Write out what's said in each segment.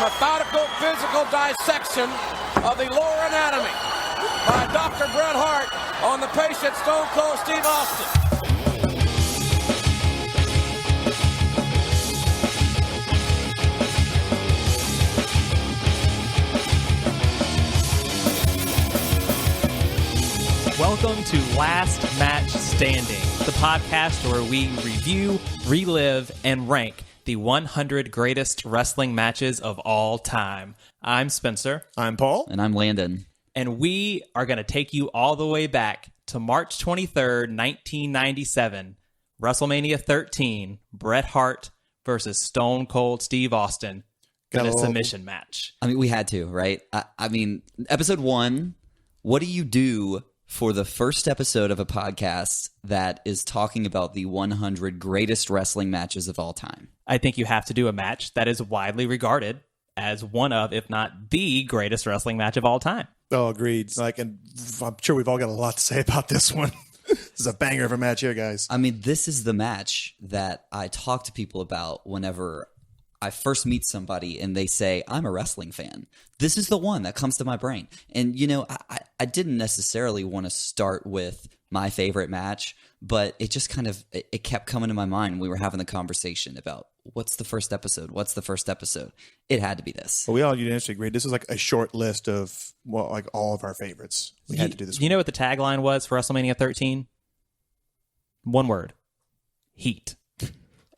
methodical physical dissection of the lower anatomy by Dr. Bret Hart on the patient Stone Cold Steve Austin. Welcome to Last Match Standing, the podcast where we review, relive, and rank the 100 greatest wrestling matches of all time. I'm Spencer. I'm Paul. And I'm Landon. And we are going to take you all the way back to March 23rd, 1997, WrestleMania 13, Bret Hart versus Stone Cold Steve Austin in a submission match. I mean, we had to, right? I mean, episode 1, what do you do for the first episode of a podcast that is talking about the 100 greatest wrestling matches of all time? I think you have to do a match that is widely regarded as one of, if not the greatest wrestling match of all time. Oh, agreed. And I'm sure we've all got a lot to say about this one. This is a banger of a match here, guys. I mean, this is the match that I talk to people about whenever I first meet somebody and they say, I'm a wrestling fan. This is the one that comes to my brain. And, you know, I didn't necessarily want to start with my favorite match, but it just kind of, it kept coming to my mind when we were having the conversation about what's the first episode? What's the first episode? It had to be this. Well, we all unanimously agreed. This is like a short list of, all of our favorites. We had to do this one. You know what the tagline was for WrestleMania 13? One word. Heat.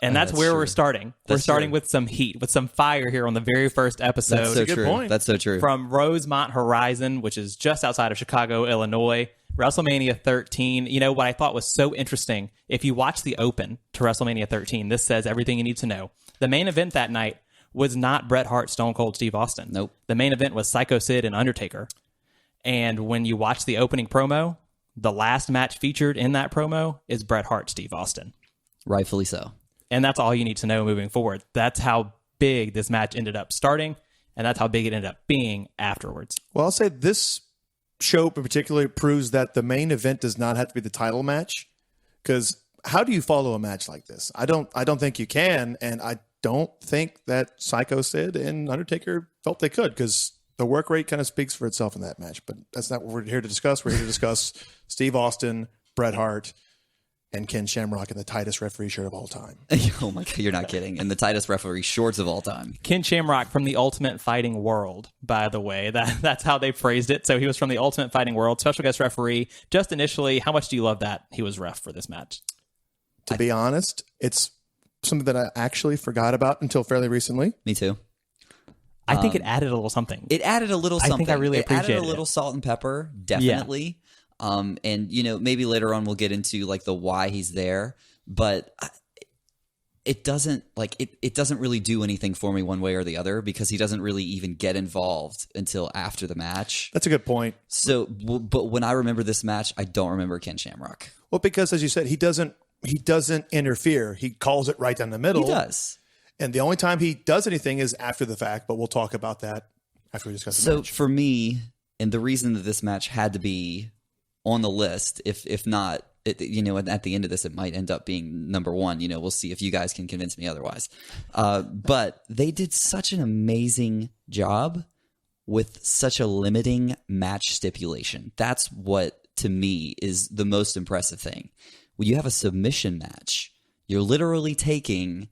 And that's where true. we're starting. We're starting with some heat, with some fire here on the very first episode. That's so good true. point. That's so true. From Rosemont Horizon, which is just outside of Chicago, Illinois. WrestleMania 13. You know, what I thought was so interesting, if you watch the open to WrestleMania 13, this says everything you need to know. The main event that night was not Bret Hart, Stone Cold Steve Austin. Nope. The main event was Psycho Sid and Undertaker. And when you watch the opening promo, the last match featured in that promo is Bret Hart, Steve Austin. Rightfully so. And that's all you need to know moving forward. That's how big this match ended up starting, and that's how big it ended up being afterwards. Well, I'll say this show in particular proves that the main event does not have to be the title match. Because how do you follow a match like this? I don't think you can, and I don't think that Psycho Sid and Undertaker felt they could, because the work rate kind of speaks for itself in that match. But that's not what we're here to discuss. We're here to discuss Steve Austin, Bret Hart, and Ken Shamrock in the tightest referee shirt of all time. Oh my God, you're not kidding. And the tightest referee shorts of all time. Ken Shamrock from the Ultimate Fighting World, by the way. That's how they phrased it. So he was from the Ultimate Fighting World, special guest referee. Just initially, how much do you love that he was ref for this match? To be honest, it's something that I actually forgot about until fairly recently. Me too. I think it added a little something. It added a little something. I think I really appreciated it. Added a little salt and pepper, definitely. Yeah. And you know, maybe later on we'll get into like the why he's there, but it doesn't really do anything for me one way or the other, because he doesn't really even get involved until after the match. That's a good point. So, but when I remember this match, I don't remember Ken Shamrock. Well, because as you said, he doesn't interfere. He calls it right down the middle. He does. And the only time he does anything is after the fact, but we'll talk about that after we discuss the match. So for me, and the reason that this match had to be on the list, if not, you know, at the end of this, it might end up being number one. You know, we'll see if you guys can convince me otherwise. But they did such an amazing job with such a limiting match stipulation. That's what, to me, is the most impressive thing. When you have a submission match, you're literally taking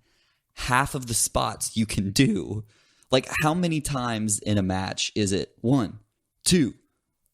half of the spots you can do. Like, how many times in a match is it 1, 2,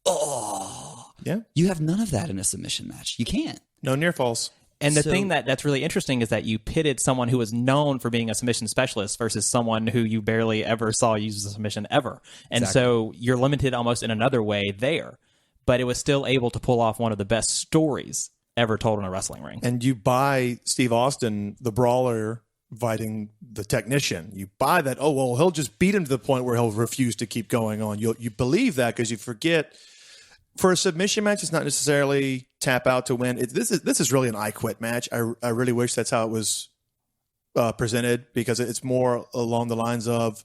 oh? Yeah. You have none of that in a submission match. You can't. No near falls. And the thing that's really interesting is that you pitted someone who was known for being a submission specialist versus someone who you barely ever saw use a submission ever. And so you're limited almost in another way there. But it was still able to pull off one of the best stories ever told in a wrestling ring. And you buy Steve Austin, the brawler, fighting the technician. You buy that, oh, well, he'll just beat him to the point where he'll refuse to keep going on. You believe that because you forget, for a submission match, it's not necessarily tap out to win. This is really an I quit match. I really wish that's how it was presented, because it's more along the lines of,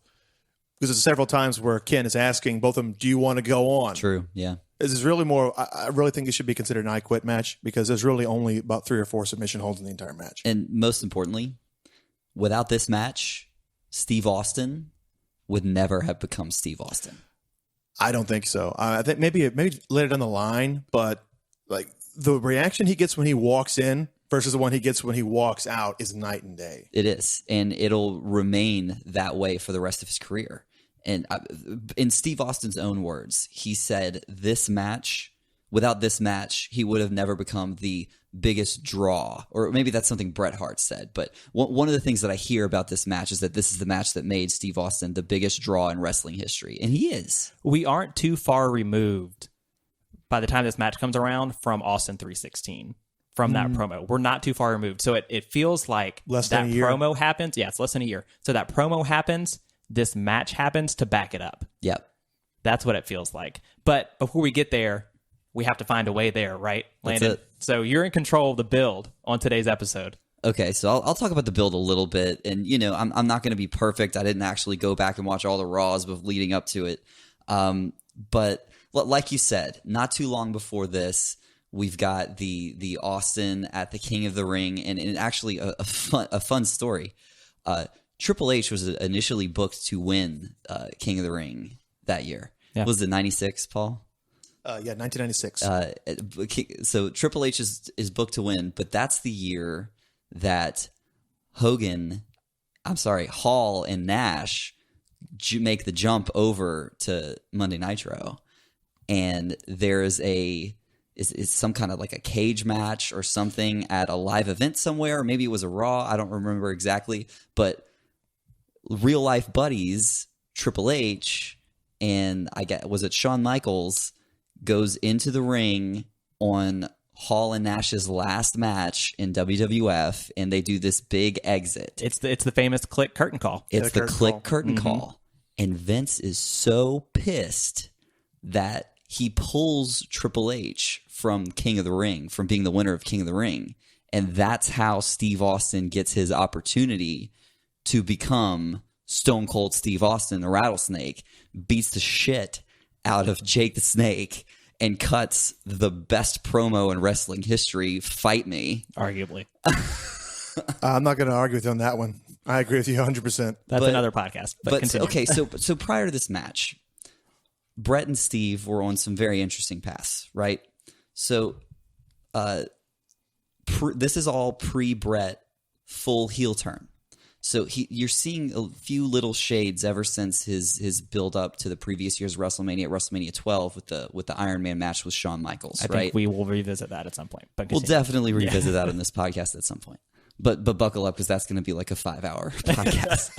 because there's several times where Ken is asking both of them, do you want to go on? True, yeah. This is really more, I really think it should be considered an I quit match, because there's really only about 3 or 4 submission holds in the entire match. And most importantly, without this match, Steve Austin would never have become Steve Austin. I don't think so. I think maybe later down the line, but like the reaction he gets when he walks in versus the one he gets when he walks out is night and day. It is, and it'll remain that way for the rest of his career. And in Steve Austin's own words, he said without this match, he would have never become the biggest draw. Or maybe that's something Bret Hart said. But one of the things that I hear about this match is that this is the match that made Steve Austin the biggest draw in wrestling history. And he is. We aren't too far removed by the time this match comes around from Austin 316. From that promo. We're not too far removed. So it feels like less that than a year. promo happens. Yeah, it's less than a year. So that promo happens. This match happens to back it up. Yep. That's what it feels like. But before we get there, we have to find a way there, right, Landon? That's it. So you're in control of the build on today's episode. Okay, so I'll talk about the build a little bit. And, I'm not going to be perfect. I didn't actually go back and watch all the Raws leading up to it. But like you said, not too long before this, we've got the Austin at the King of the Ring, and actually a fun story. Triple H was initially booked to win King of the Ring that year. Yeah. Was it 96, Paul? 1996. So Triple H is booked to win, but that's the year that Hall and Nash make the jump over to Monday Nitro, and there's it's some kind of like a cage match or something at a live event somewhere. Or maybe it was a Raw. I don't remember exactly. But real life buddies, Triple H and was it Shawn Michaels, goes into the ring on Hall and Nash's last match in WWF, and they do this big exit. It's the famous click curtain call. It's the click curtain Mm-hmm. call. And Vince is so pissed that he pulls Triple H from King of the Ring, from being the winner of King of the Ring. And that's how Steve Austin gets his opportunity to become Stone Cold Steve Austin, the Rattlesnake, beats the shit out of Jake the Snake, and cuts the best promo in wrestling history, Fight Me. Arguably. I'm not going to argue with you on that one. I agree with you 100%. That's another podcast. But continue. Okay, so prior to this match, Bret and Steve were on some very interesting paths, right? So this is all pre-Bret full heel turn. So you're seeing a few little shades ever since his build up to the previous year's WrestleMania, at WrestleMania 12 with the Iron Man match with Shawn Michaels. I think we will revisit that at some point. But we'll continue. definitely revisit that on this podcast at some point. But buckle up, because that's going to be like a 5-hour podcast.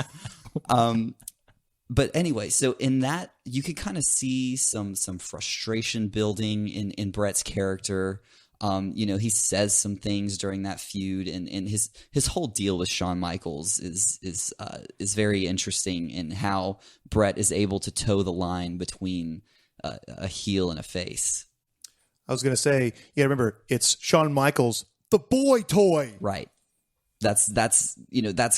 But anyway, so in that, you could kind of see some frustration building in Bret's character. He says some things during that feud, and his whole deal with Shawn Michaels is very interesting in how Bret is able to toe the line between a heel and a face. I was going to say, remember, it's Shawn Michaels, the boy toy. Right. That's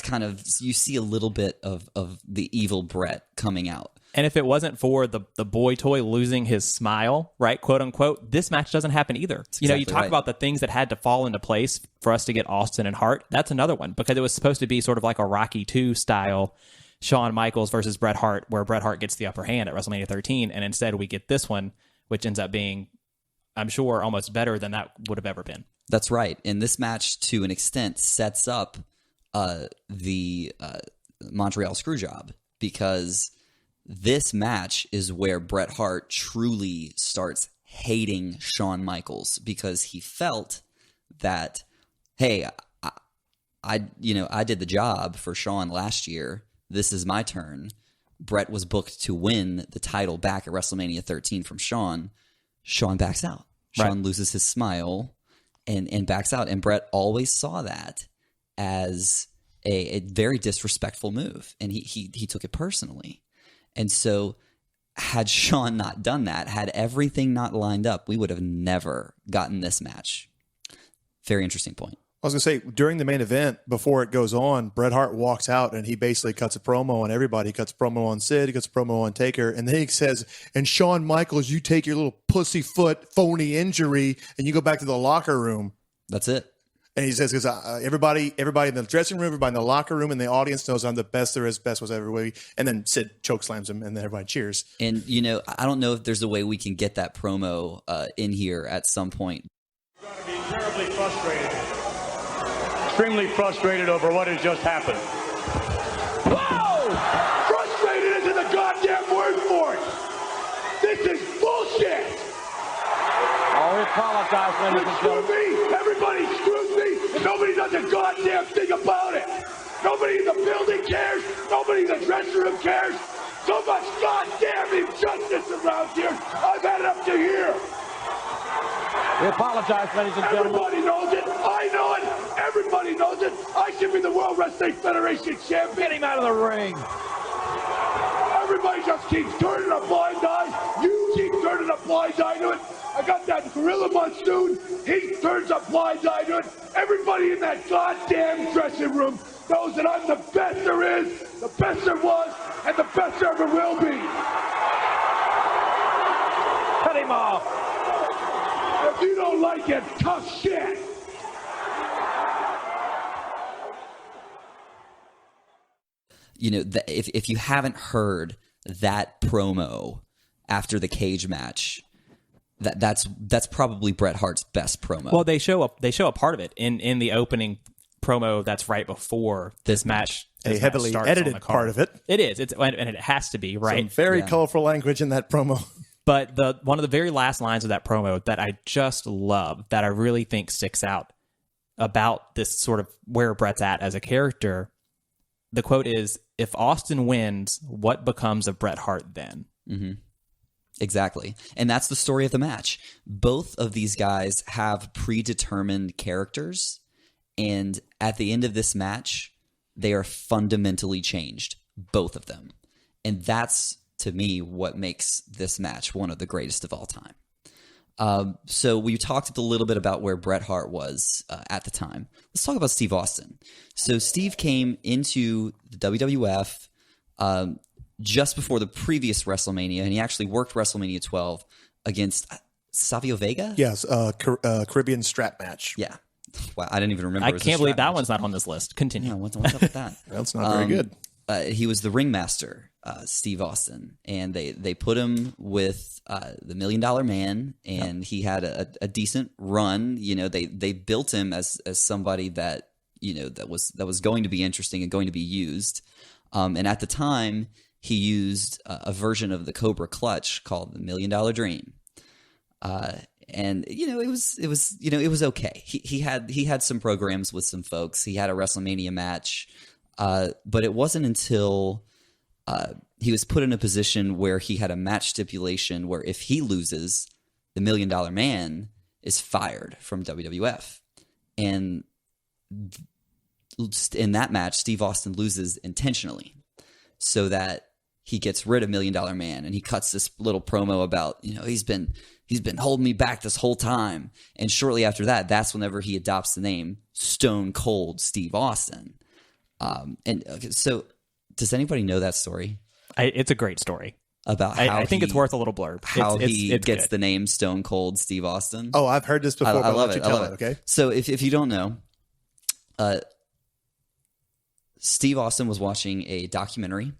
kind of, you see a little bit of the evil Bret coming out. And if it wasn't for the boy toy losing his smile, right, quote unquote, this match doesn't happen either. Exactly You talk about the things that had to fall into place for us to get Austin and Hart. That's another one, because it was supposed to be sort of like a Rocky II style Shawn Michaels versus Bret Hart, where Bret Hart gets the upper hand at WrestleMania 13. And instead we get this one, which ends up being, I'm sure, almost better than that would have ever been. That's right. And this match, to an extent, sets up the Montreal Screwjob, because this match is where Bret Hart truly starts hating Shawn Michaels, because he felt that, hey, I did the job for Shawn last year. This is my turn. Bret was booked to win the title back at WrestleMania 13 from Shawn. Shawn backs out. Shawn loses his smile and backs out. And Bret always saw that as a very disrespectful move, and he took it personally. And so had Shawn not done that, had everything not lined up, we would have never gotten this match. Very interesting point. I was going to say, during the main event, before it goes on, Bret Hart walks out and he basically cuts a promo on everybody. He cuts a promo on Sid, he cuts a promo on Taker, and then he says, and Shawn Michaels, you take your little pussyfoot phony injury and you go back to the locker room. That's it. And he says, because everybody in the dressing room, everybody in the locker room, and the audience knows I'm the best there is, best was ever will be. And then Sid chokeslams him, and then everybody cheers. And, I don't know if there's a way we can get that promo in here at some point. You're going to be terribly frustrated. Extremely frustrated over what has just happened. Whoa! Frustrated isn't the goddamn word for it. This is bullshit. Oh, we apologize, ladies and Screw gentlemen. me. Everybody screws me, and nobody does a goddamn thing about it. Nobody in the building cares. Nobody in the dressing room cares. So much goddamn injustice around here. I've had it up to here. We apologize, ladies and gentlemen. Everybody knows it. I know it. Everybody knows it. I should be the World Wrestling Federation champion. Get him out of the ring. Everybody just keeps turning a blind eye. You keep turning a blind eye to it. I got that Gorilla Monsoon. He turns a blind eye to it. Everybody in that goddamn dressing room knows that I'm the best there is, the best there was, and the best there ever will be. Cut him off. If you don't like it, tough shit. If you haven't heard that promo after the cage match, that's probably Bret Hart's best promo. Well, they show a part of it in the opening promo that's right before this match. A heavily edited part of it. It is. And it has to be, right? Some very colorful language in that promo. But one of the very last lines of that promo that I just love, that I really think sticks out about this sort of where Bret's at as a character, the quote is, "If Austin wins, what becomes of Bret Hart then?" Mm-hmm. Exactly. And that's the story of the match. Both of these guys have predetermined characters, and at the end of this match, they are fundamentally changed, both of them. And that's, to me, what makes this match one of the greatest of all time. So we talked a little bit about where Bret Hart was at the time. Let's talk about Steve Austin. So Steve came into the WWF just before the previous WrestleMania, and he actually worked WrestleMania 12 against Savio Vega? Yes, Caribbean strap match. Yeah. Wow, I didn't even remember. I can't believe that one's not on this list. Continue. Yeah, what's up with that? That's not very good. He was the ringmaster, Steve Austin, and they put him with the $1 Million Man, and he had a decent run. They built him as somebody that that was going to be interesting and going to be used. And at the time, he used a version of the Cobra Clutch called the $1 Million Dream. And it was okay. He had some programs with some folks. He had a WrestleMania match, but it wasn't until he was put in a position where he had a match stipulation where if he loses, the $1 Million Man is fired from WWF. And in that match, Steve Austin loses intentionally so that he gets rid of $1 Million Man, and he cuts this little promo about, he's been holding me back this whole time. And shortly after that, that's whenever he adopts the name Stone Cold Steve Austin. So does anybody know that story? It's a great story. About how I think it's worth a little blurb. How he gets good. the name Stone Cold Steve Austin. Oh, I've heard this before. I but love I'll let it. you tell it. Okay. So if you don't know, Steve Austin was watching a documentary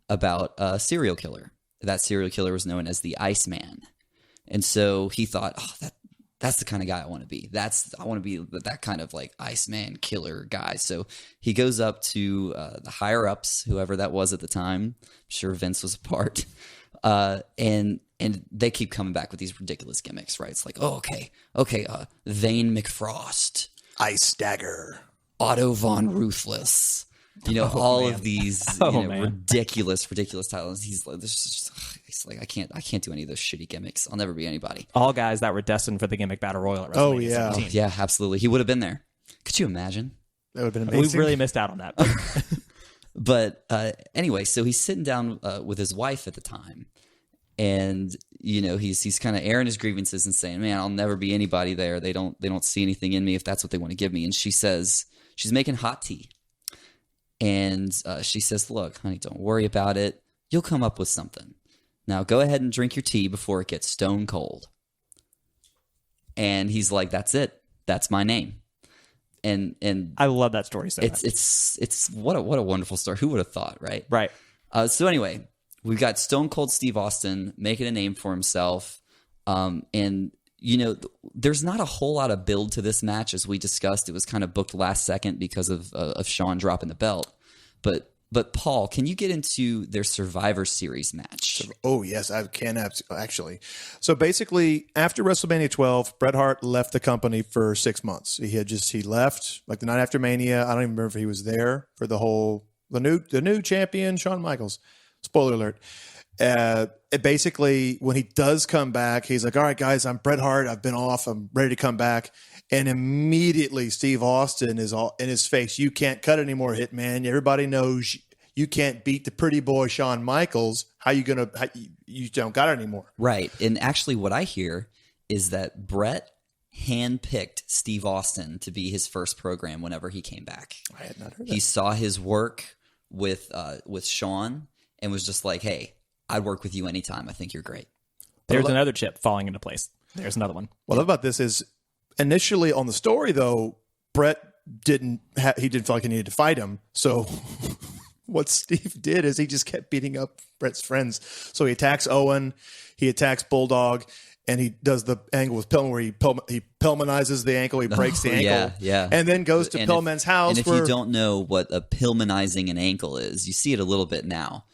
about a serial killer. That serial killer was known as the Iceman. And so he thought, that's the kind of guy I want to be. I want to be that kind of like Iceman killer guy. So he goes up to the higher ups, whoever that was at the time. I'm sure Vince was a part. And they keep coming back with these ridiculous gimmicks, right? It's like, Vane McFrost, Ice Dagger, Otto Von Ruthless. All of these ridiculous titles. He's like, I can't do any of those shitty gimmicks. I'll never be anybody. All guys that were destined for the gimmick battle royal at WrestleMania. Oh, yeah. 17. Yeah, absolutely. He would have been there. Could you imagine? That would have been We amazing. really missed out on that. But anyway, so he's sitting down with his wife at the time, and he's kind of airing his grievances and saying, "Man, I'll never be anybody there. They don't see anything in me if that's what they want to give me." And she says she's making hot tea. And she says, "Look, honey, don't worry about it. You'll come up with something. Now go ahead and drink your tea before it gets stone cold." And he's like, "That's it. That's my name." And I love that story so much. it's what a wonderful story. Who would have thought, right? Right. So anyway, we've got Stone Cold Steve Austin making a name for himself, and there's not a whole lot of build to this match, as we discussed. It was kind of booked last second because of Shawn dropping the belt. But Paul, can you get into their Survivor Series match? Oh, yes, I can actually. So basically, after WrestleMania 12, Bret Hart left the company for 6 months. He left like the night after Mania. I don't even remember if he was there for the new champion, Shawn Michaels. Spoiler alert. Basically, when he does come back, he's like, all right, guys, I'm Bret Hart. I've been off. I'm ready to come back. And immediately Steve Austin is all in his face. You can't cut anymore, Hitman. Everybody knows you can't beat the pretty boy Shawn Michaels. You don't got it anymore. Right. And actually what I hear is that Bret handpicked Steve Austin to be his first program whenever he came back. I had not heard that. He saw his work with Shawn and was just like, hey, I'd work with you anytime. I think you're great. There's another chip falling into place. There's another one. What I love about this is initially on the story, though, Bret didn't feel like he needed to fight him. So what Steve did is he just kept beating up Bret's friends. So he attacks Owen, he attacks Bulldog, and he does the angle with Pillman where he Pillmanizes the ankle, he breaks the ankle, yeah. and then goes to Pillman's house. And if you don't know what a Pillmanizing an ankle is, you see it a little bit now.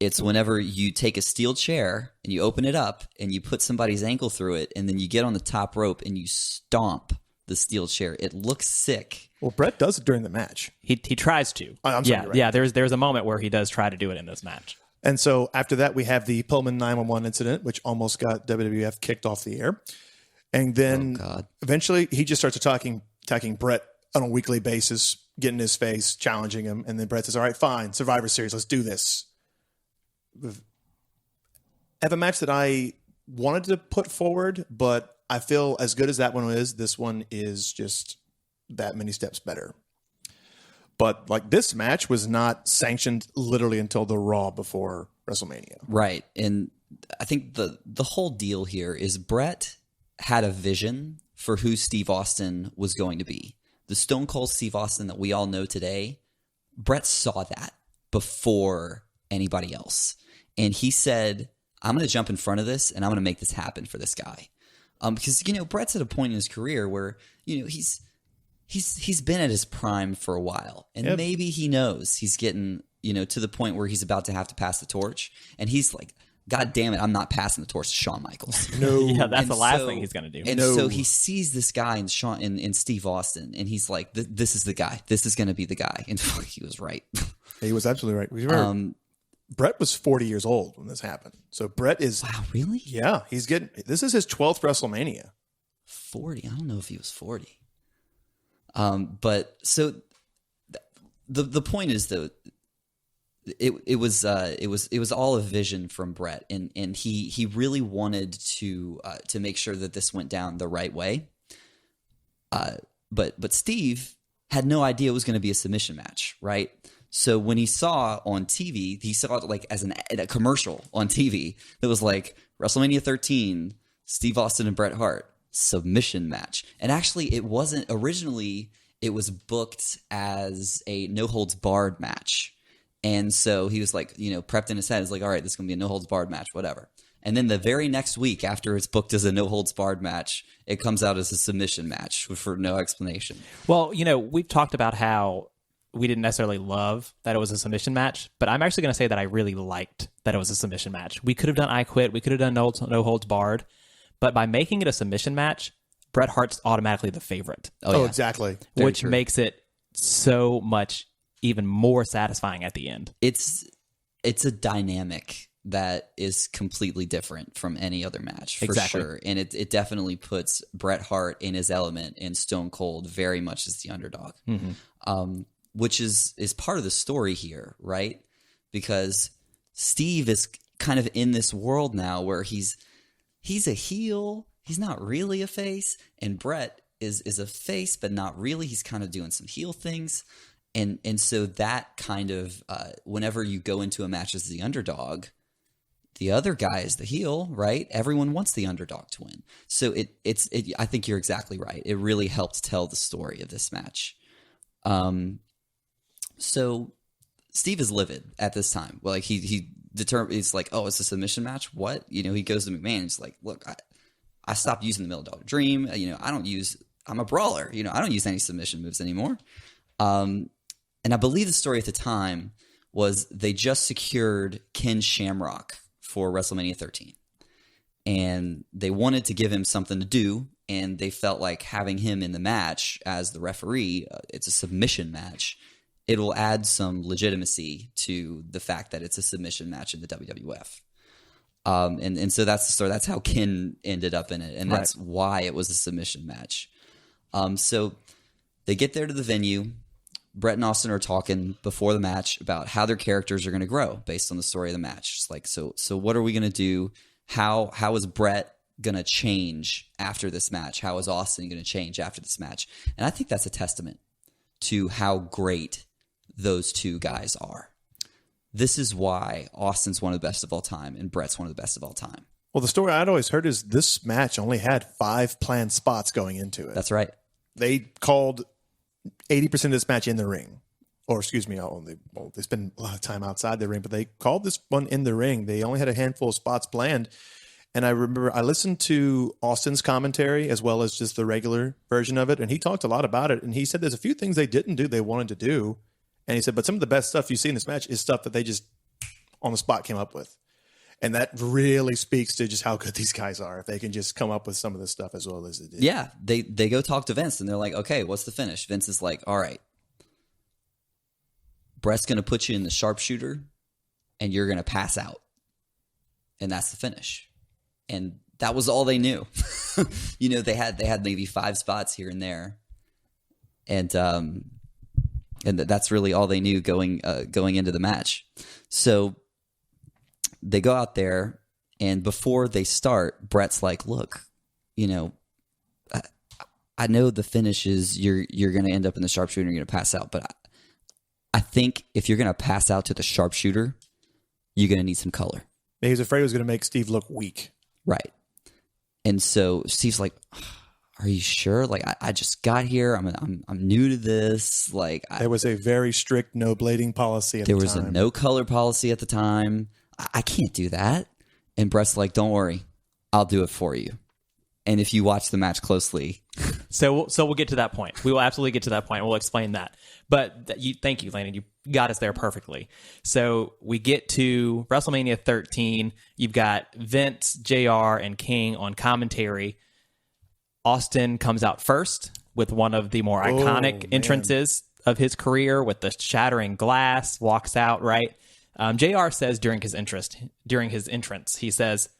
It's whenever you take a steel chair and you open it up and you put somebody's ankle through it, and then you get on the top rope and you stomp the steel chair. It looks sick. Well, Bret does it during the match. He tries to. I'm sorry, right. Yeah. There's a moment where he does try to do it in this match. And so after that, we have the Pillman 911 incident, which almost got WWF kicked off the air. And then eventually he just starts attacking Bret on a weekly basis, getting in his face, challenging him. And then Bret says, all right, fine, Survivor Series, let's do this. I have a match that I wanted to put forward, but I feel as good as that one is, this one is just that many steps better. But like this match was not sanctioned literally until the Raw before WrestleMania. Right. And I think the whole deal here is Bret had a vision for who Steve Austin was going to be. The Stone Cold Steve Austin that we all know today, Bret saw that before anybody else. And he said, I'm going to jump in front of this and I'm going to make this happen for this guy. Because, Bret's at a point in his career where, he's been at his prime for a while. And maybe he knows he's getting, to the point where he's about to have to pass the torch. And he's like, God damn it, I'm not passing the torch to Shawn Michaels. No. Yeah, that's the last thing he's going to do. And so he sees this guy in Steve Austin, and he's like, this is the guy. This is going to be the guy. And he was right. He was absolutely right. Remember, Bret was 40 years old when this happened. So Bret is... Wow, really? Yeah, this is his 12th WrestleMania. 40? I don't know if he was 40. But so the point is, though, it was all a vision from Bret, and he really wanted to make sure that this went down the right way. But Steve had no idea it was going to be a submission match, right? So when he saw on TV, he saw it like as a commercial on TV that was like WrestleMania 13, Steve Austin and Bret Hart submission match. And actually, it wasn't originally. It was booked as a no holds barred match. And so he was like, prepped in his head. It's like, all right, this is going to be a no holds barred match, whatever. And then the very next week, after it's booked as a no holds barred match, it comes out as a submission match for no explanation. Well, we've talked about how we didn't necessarily love that it was a submission match, but I'm actually going to say that I really liked that it was a submission match. We could have done I Quit. We could have done no holds barred. But by making it a submission match, Bret Hart's automatically the favorite. Oh, yeah. exactly. Which makes it so much even more satisfying at the end. It's a dynamic that is completely different from any other match, for sure. And it definitely puts Bret Hart in his element, and Stone Cold very much as the underdog, which is part of the story here, right? Because Steve is kind of in this world now where he's a heel. He's not really a face, and Bret is a face, but not really. He's kind of doing some heel things. And so that kind of, whenever you go into a match as the underdog, the other guy is the heel, right? Everyone wants the underdog to win. So I think you're exactly right. It really helped tell the story of this match. So Steve is livid at this time. Well, like he's like, oh, it's a submission match. What? He goes to McMahon. He's like, look, I stopped using the Million Dollar Dream. I'm a brawler. I don't use any submission moves anymore. And I believe the story at the time was they just secured Ken Shamrock for WrestleMania 13. And they wanted to give him something to do, and they felt like having him in the match as the referee, it's a submission match, it will add some legitimacy to the fact that it's a submission match in the WWF. And so that's the story. That's how Ken ended up in it, and that's why it was a submission match. So they get there to the venue. Bret and Austin are talking before the match about how their characters are going to grow based on the story of the match. It's like, so what are we going to do? How is Bret going to change after this match? How is Austin going to change after this match? And I think that's a testament to how great those two guys are. This is why Austin's one of the best of all time and Bret's one of the best of all time. Well, the story I'd always heard is this match only had 5 planned spots going into it. That's right. They called 80% of this match in the ring. Or excuse me, they spend a lot of time outside the ring, but they called this one in the ring. They only had a handful of spots planned. And I remember I listened to Austin's commentary as well as just the regular version of it, and he talked a lot about it. And he said there's a few things they didn't do they wanted to do. And he said, but some of the best stuff you see in this match is stuff that they just on the spot came up with. And that really speaks to just how good these guys are. If they can just come up with some of this stuff as well as they did. Yeah, they go talk to Vince, and they're like, okay, what's the finish? Vince is like, all right, Bret's going to put you in the sharpshooter, and you're going to pass out. And that's the finish. And that was all they knew. They had maybe 5 spots here and there. And that's really all they knew going into the match. So they go out there, and before they start, Bret's like, look, I know the finish is you're going to end up in the sharpshooter and you're going to pass out, but I think if you're going to pass out to the sharpshooter, you're going to need some color. He was afraid it was going to make Steve look weak. Right. And so Steve's like, are you sure? Like, I just got here. I'm new to this. Like, there was a very strict no blading policy at the time. There was a no color policy at the time. I can't do that. And Bret's like, don't worry, I'll do it for you. And if you watch the match closely, so we'll get to that point. We will absolutely get to that point. We'll explain that. But thank you, Landon. You got us there perfectly. So we get to WrestleMania 13. You've got Vince, JR, and King on commentary. Austin comes out first with one of the more iconic entrances of his career with the shattering glass, walks out, right? JR says during his entrance, he says,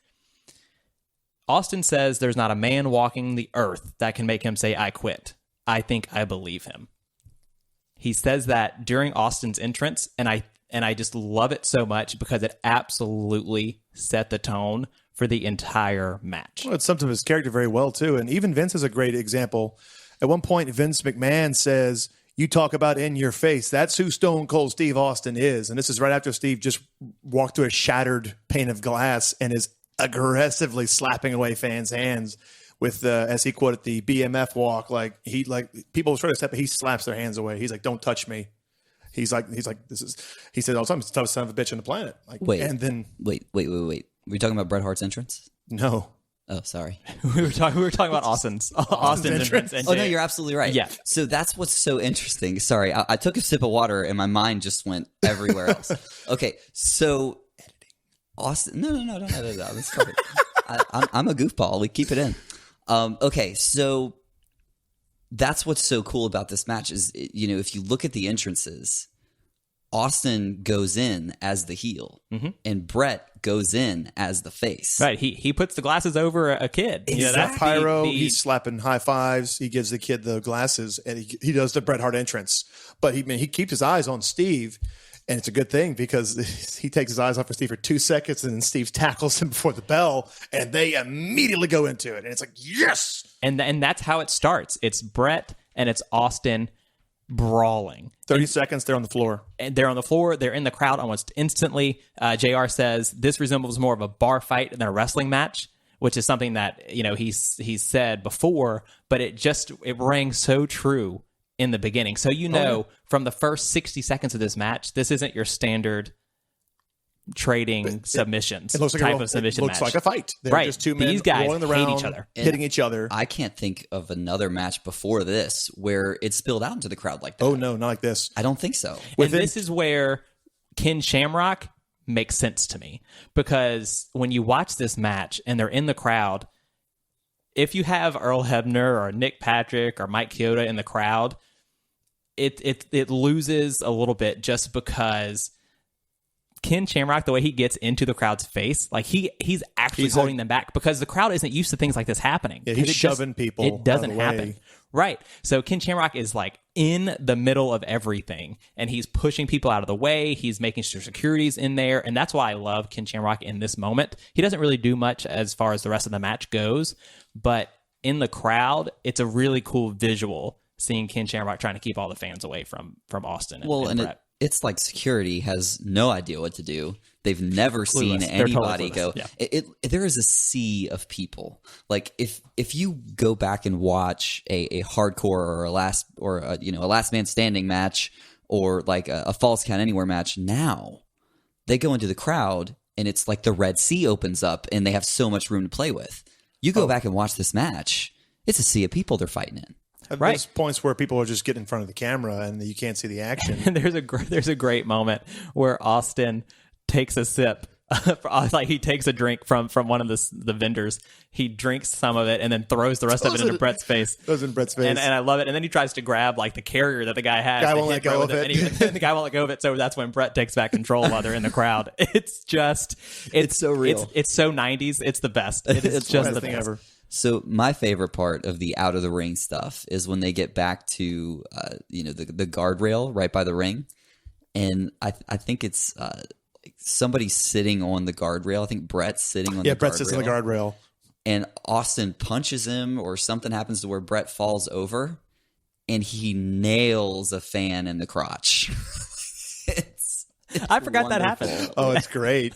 Austin says there's not a man walking the earth that can make him say, I quit. I think I believe him. He says that during Austin's entrance, and I just love it so much because it absolutely set the tone for the entire match. Well, it summed up his character very well, too. And even Vince is a great example. At one point, Vince McMahon says, you talk about in your face. That's who Stone Cold Steve Austin is. And this is right after Steve just walked through a shattered pane of glass and is aggressively slapping away fans' hands with, as he quoted, the BMF walk. Like people try to step, he slaps their hands away. He's like, don't touch me. He said all the time, it's the toughest son of a bitch on the planet. Like, wait. Were you talking about Bret Hart's entrance? No. Oh, sorry. we were talking about Austin's entrance. And no, you're absolutely right. Yeah. So that's what's so interesting. Sorry, I took a sip of water and my mind just went everywhere else. Okay, so Austin. No. That's perfect. I'm a goofball. We keep it in. Okay, so that's what's so cool about this match is, if you look at the entrances, Austin goes in as the heel, and Bret goes in as the face. Right. He puts the glasses over a kid. Exactly. Pyro. He's slapping high fives. He gives the kid the glasses, and he does the Bret Hart entrance. But he keeps his eyes on Steve, and it's a good thing because he takes his eyes off of Steve for 2 seconds, and then Steve tackles him before the bell, and they immediately go into it. And it's like, yes! And that's how it starts. It's Bret and it's Austin brawling. 30 seconds, they're on the floor. And they're on the floor. They're in the crowd almost instantly. JR says this resembles more of a bar fight than a wrestling match, which is something that he's said before, but it rang so true in the beginning. So from the first 60 seconds of this match, this isn't your standard trading submissions. It looks like type of submission it looks match. like a fight. They're Right. just two men These guys rolling around, hate each other, hitting each other. I can't think of another match before this where it spilled out into the crowd like that. Oh no, not like this. I don't think so. And this is where Ken Shamrock makes sense to me, because when you watch this match and they're in the crowd, if you have Earl Hebner or Nick Patrick or Mike Chioda in the crowd, it loses a little bit, just because Ken Shamrock, the way he gets into the crowd's face, like he's actually holding them back, because the crowd isn't used to things like this happening. Yeah, he's shoving people. It doesn't out of the happen. way. Right. So Ken Shamrock is like in the middle of everything, and he's pushing people out of the way. He's making sure security's in there. And that's why I love Ken Shamrock in this moment. He doesn't really do much as far as the rest of the match goes, but in the crowd, it's a really cool visual seeing Ken Shamrock trying to keep all the fans away from Austin and Bret. It's like security has no idea what to do. They've never seen anybody go. Yeah. There is a sea of people. Like if you go back and watch a hardcore or a last man standing match, or like a false count anywhere match, now they go into the crowd and it's like the Red Sea opens up and they have so much room to play with. You go back and watch this match, it's a sea of people they're fighting in. Right. There's points where people are just getting in front of the camera and you can't see the action. And there's a great moment where Austin takes a sip, like he takes a drink from one of the vendors. He drinks some of it and then throws the rest of it into Bret's face. Throws in Bret's face. And I love it. And then he tries to grab like the carrier that the guy has. Guy won't let go of it. And the guy won't let go of it. So that's when Bret takes back control while they're in the crowd. It's so real. It's so 90s. It's the best. It's just the thing best. ever. So my favorite part of the out of the ring stuff is when they get back to the guardrail right by the ring, and I think it's somebody sitting on the guardrail. I think Bret's sitting on the guardrail. Yeah, Bret sits on the guardrail. And Austin punches him, or something happens to where Bret falls over, and he nails a fan in the crotch. I forgot that happened. Oh, it's great.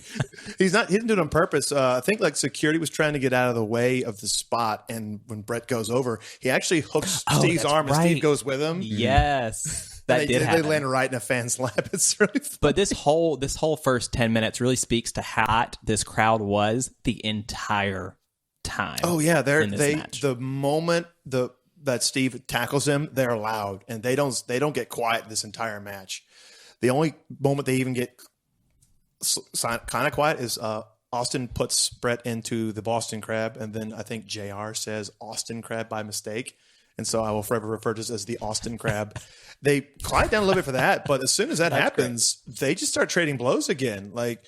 He didn't do it on purpose. I think like security was trying to get out of the way of the spot, and when Bret goes over, he actually hooks Steve's arm, and Steve goes with him. Yes, that did happen. They land right in a fan's lap. It's really funny. But this whole first 10 minutes really speaks to how hot this crowd was the entire time. Oh yeah, match. The moment that Steve tackles him, they're loud, and they don't get quiet this entire match. The only moment they even get kind of quiet is Austin puts Bret into the Boston Crab, and then I think JR says Austin Crab by mistake, and so I will forever refer to this as the Austin Crab. They quiet down a little bit for that, but as soon as that happens, they just start trading blows again. Like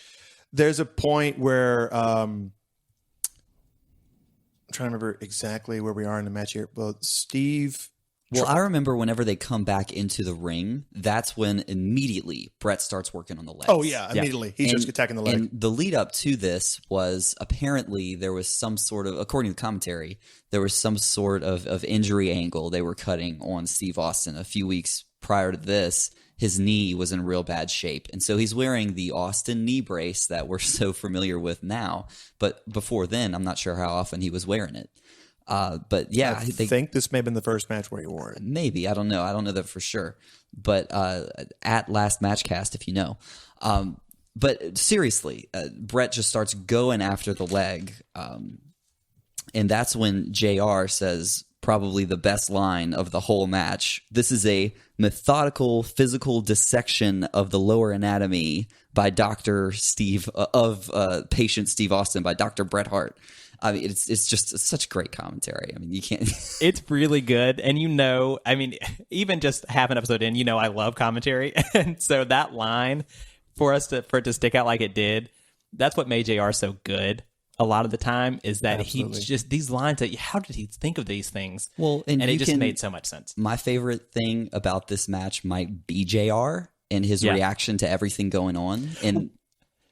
there's a point where I'm trying to remember exactly where we are in the match here. Well, Well, I remember whenever they come back into the ring, that's when immediately Bret starts working on the legs. Oh, yeah, immediately. He's just attacking the leg. And the lead up to this was apparently there was some sort of, according to the commentary, there was some sort of injury angle they were cutting on Steve Austin. A few weeks prior to this, his knee was in real bad shape. And so he's wearing the Austin knee brace that we're so familiar with now. But before then, I'm not sure how often he was wearing it. But yeah, I think this may have been the first match where he wore it. Maybe. I don't know. I don't know that for sure. But at Last Matchcast, if you know. But seriously, Bret just starts going after the leg. And that's when JR says probably the best line of the whole match. This is a methodical physical dissection of the lower anatomy by Dr. Steve patient Steve Austin by Dr. Bret Hart. I mean, it's just such great commentary. I mean, you can't. It's really good, and even just half an episode in, I love commentary, and so that line for it to stick out like it did, that's what made JR so good. A lot of the time is that he's just these lines that how did he think of these things? Well, and it just made so much sense. My favorite thing about this match might be JR and his reaction to everything going on, and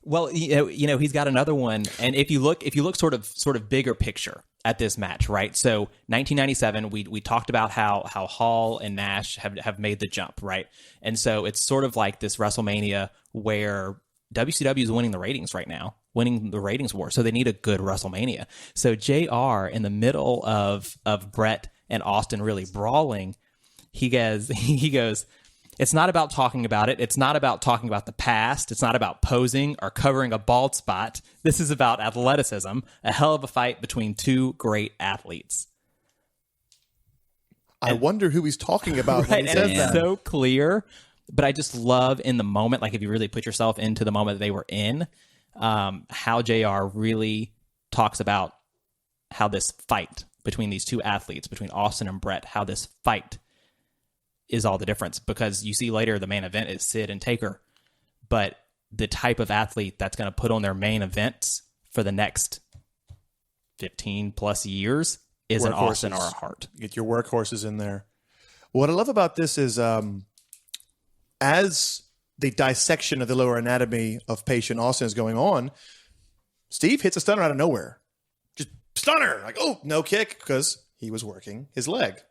Well, he's got another one, and if you look sort of bigger picture at this match, right? So 1997, we talked about how Hall and Nash have made the jump, right? And so it's sort of like this WrestleMania where WCW is winning the ratings right now, winning the ratings war. So they need a good WrestleMania. So JR, in the middle of Bret and Austin really brawling, he goes. It's not about talking about it. It's not about talking about the past. It's not about posing or covering a bald spot. This is about athleticism, a hell of a fight between two great athletes. I wonder who he's talking about when he And says it's that. so clear, but I just love in the moment, like if you really put yourself into the moment that they were in, how JR really talks about how this fight between these two athletes, between Austin and Bret, how this fight is all the difference, because you see later the main event is Sid and Taker, but the type of athlete that's going to put on their main events for the next 15 plus years is an Austin or a Hart. Get your workhorses in there. What I love about this is as the dissection of the lower anatomy of patient Austin is going on, Steve hits a stunner out of nowhere. Just stunner. Like, oh, no kick, because he was working his leg.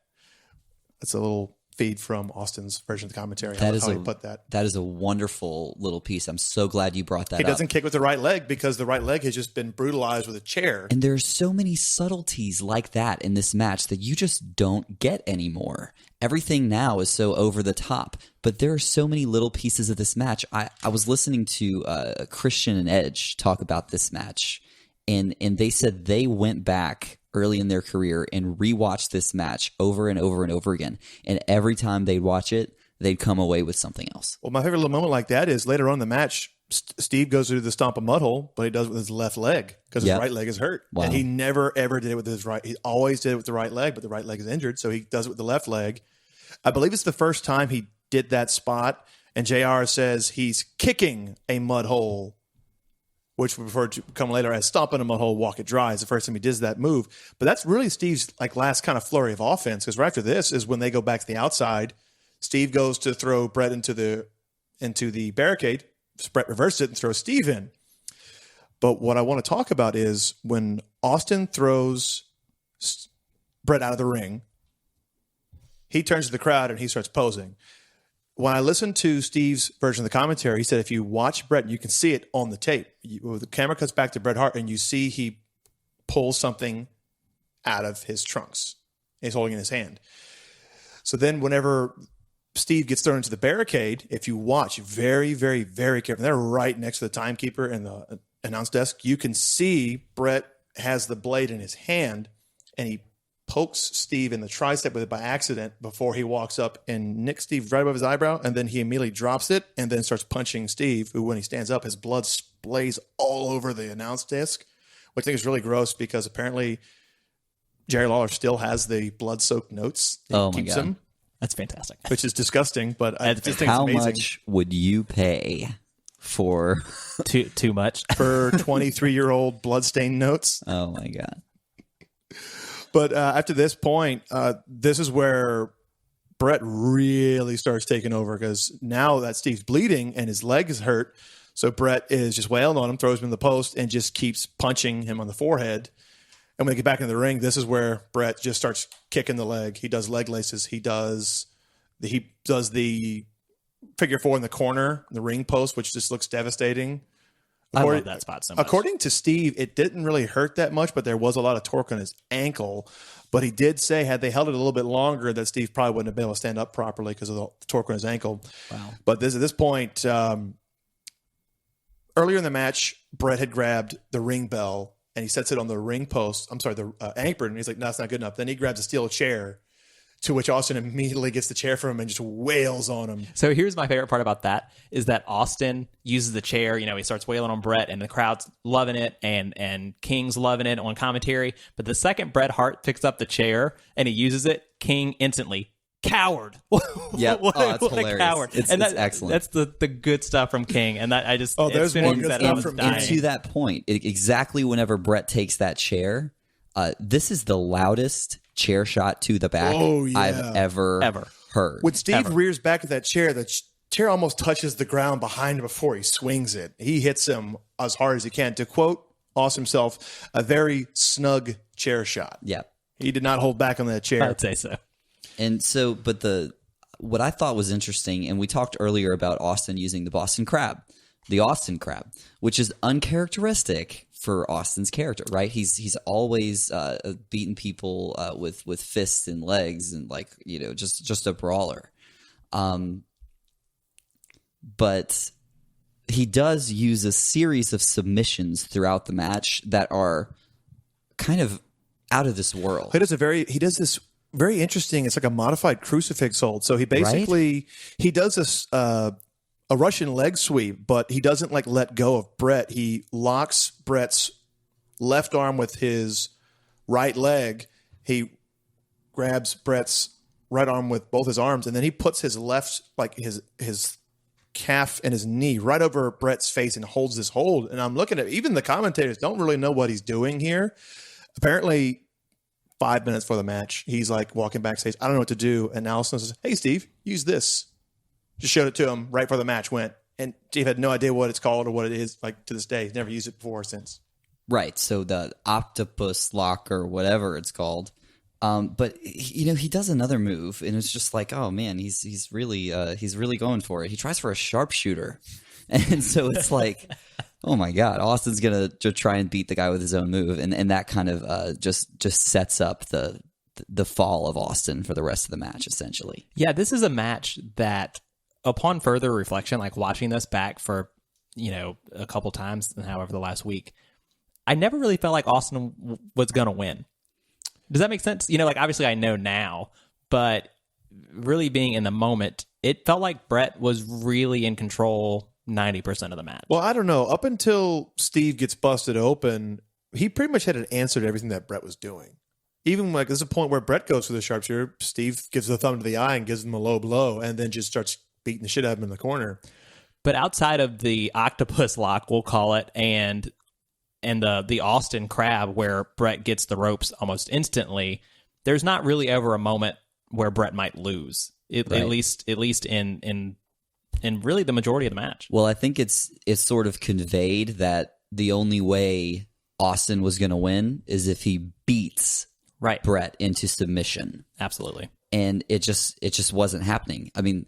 That's a little feed from Austin's version of the commentary. That is a wonderful little piece. I'm so glad you brought that up. He doesn't kick with the right leg because the right leg has just been brutalized with a chair. And there's so many subtleties like that in this match that you just don't get anymore. Everything now is so over the top, but there are so many little pieces of this match. I was listening to Christian and Edge talk about this match, and they said they went back early in their career and rewatched this match over and over and over again. And every time they'd watch it, they'd come away with something else. Well, my favorite little moment like that is later on in the match, Steve goes to do the stomp a mud hole, but he does it with his left leg because his right leg is hurt. Wow. And he never, ever did it with his right. He always did it with the right leg, but the right leg is injured, so he does it with the left leg. I believe it's the first time he did that spot, and JR says he's kicking a mud hole, which we refer to come later as stomping a mud hole, walk it dry. Is the first time he does that move. But that's really Steve's last kind of flurry of offense, because right after this is when they go back to the outside. Steve goes to throw Bret into the barricade. Bret reverses it and throws Steve in. But what I want to talk about is when Austin throws Bret out of the ring, he turns to the crowd and he starts posing. When I listened to Steve's version of the commentary, he said if you watch Bret, you can see it on the tape. The camera cuts back to Bret Hart, and you see he pulls something out of his trunks. He's holding it in his hand. So then whenever Steve gets thrown into the barricade, if you watch very, very, very carefully, they're right next to the timekeeper and the announce desk, you can see Bret has the blade in his hand, and he pokes Steve in the tricep with it by accident before he walks up and nicks Steve right above his eyebrow, and then he immediately drops it and then starts punching Steve, who, when he stands up, his blood splays all over the announce desk, which I think is really gross because apparently Jerry Lawler still has the blood-soaked notes. Oh, my God. That's fantastic. Which is disgusting, but I just think it's How amazing. much would you pay for Too much. For 23-year-old bloodstained notes? Oh, my God. But after this point, this is where Bret really starts taking over, because now that Steve's bleeding and his leg is hurt, so Bret is just wailing on him, throws him in the post, and just keeps punching him on the forehead. And when they get back in the ring, this is where Bret just starts kicking the leg. He does leg laces. He does the figure four in the corner, the ring post, which just looks devastating. I love that spot so much. According to Steve, it didn't really hurt that much, but there was a lot of torque on his ankle. But he did say had they held it a little bit longer, that Steve probably wouldn't have been able to stand up properly because of the torque on his ankle. Wow. But at this point, earlier in the match, Bret had grabbed the ring bell and he sets it on the ring post. I'm sorry, the apron. And he's like, no, that's not good enough. Then he grabs a steel chair, to which Austin immediately gets the chair from him and just wails on him. So here's my favorite part about that is that Austin uses the chair. You know, he starts wailing on Bret, and the crowd's loving it, and King's loving it on commentary. But the second Bret Hart picks up the chair and he uses it, King instantly, coward. Yeah, what that's a hilarious. coward. It's excellent. That's the good stuff from King, and that I just there's more good that stuff I was from dying. King. And to that point, exactly whenever Bret takes that chair, this is the loudest chair shot to the back I've ever heard. When Steve rears back at that chair, chair almost touches the ground behind him before he swings it. He hits him as hard as he can. To quote Austin himself, a very snug chair shot. Yeah. He did not hold back on that chair. I'd say so. And so, but what I thought was interesting, and we talked earlier about Austin using the Austin Crab, which is uncharacteristic for Austin's character, right? He's always beating people with fists and legs, and like, you know, just a brawler. But he does use a series of submissions throughout the match that are kind of out of this world. He does this very interesting. It's like a modified crucifix hold. So he basically he does this a Russian leg sweep, but he doesn't like let go of Bret. He locks Bret's left arm with his right leg. He grabs Bret's right arm with both his arms, and then he puts his left, like his calf and his knee right over Bret's face and holds this hold. And I'm looking at, even the commentators don't really know what he's doing here. Apparently 5 minutes before the match, he's like walking backstage. I don't know what to do. And Allison says, "Hey, Steve, use this." Just showed it to him right before the match went. And Steve had no idea what it's called or what it is, like, to this day. He's never used it before or since. Right. So the octopus lock or whatever it's called. But you know, he does another move, and it's just like, oh man, he's really going for it. He tries for a sharpshooter, and so it's like, oh my god, Austin's gonna try and beat the guy with his own move, and that kind of just sets up the fall of Austin for the rest of the match, essentially. Yeah, this is a match that, upon further reflection, like watching this back for, you know, a couple times, however, the last week, I never really felt like Austin was gonna win. Does that make sense? You know, like, obviously I know now, but really being in the moment, it felt like Bret was really in control 90% of the match. Well, I don't know. Up until Steve gets busted open, he pretty much had an answer to everything that Bret was doing. Even like there's a point where Bret goes for the sharpshooter, Steve gives the thumb to the eye and gives him a low blow, and then just starts beating the shit out of him in the corner. But outside of the octopus lock, we'll call it, and the Austin Crab, where Bret gets the ropes almost instantly, there's not really ever a moment where Bret might lose. Right. At least in really the majority of the match. Well, I think it's sort of conveyed that the only way Austin was going to win is if he beats Bret into submission. Absolutely. And it just wasn't happening. I mean,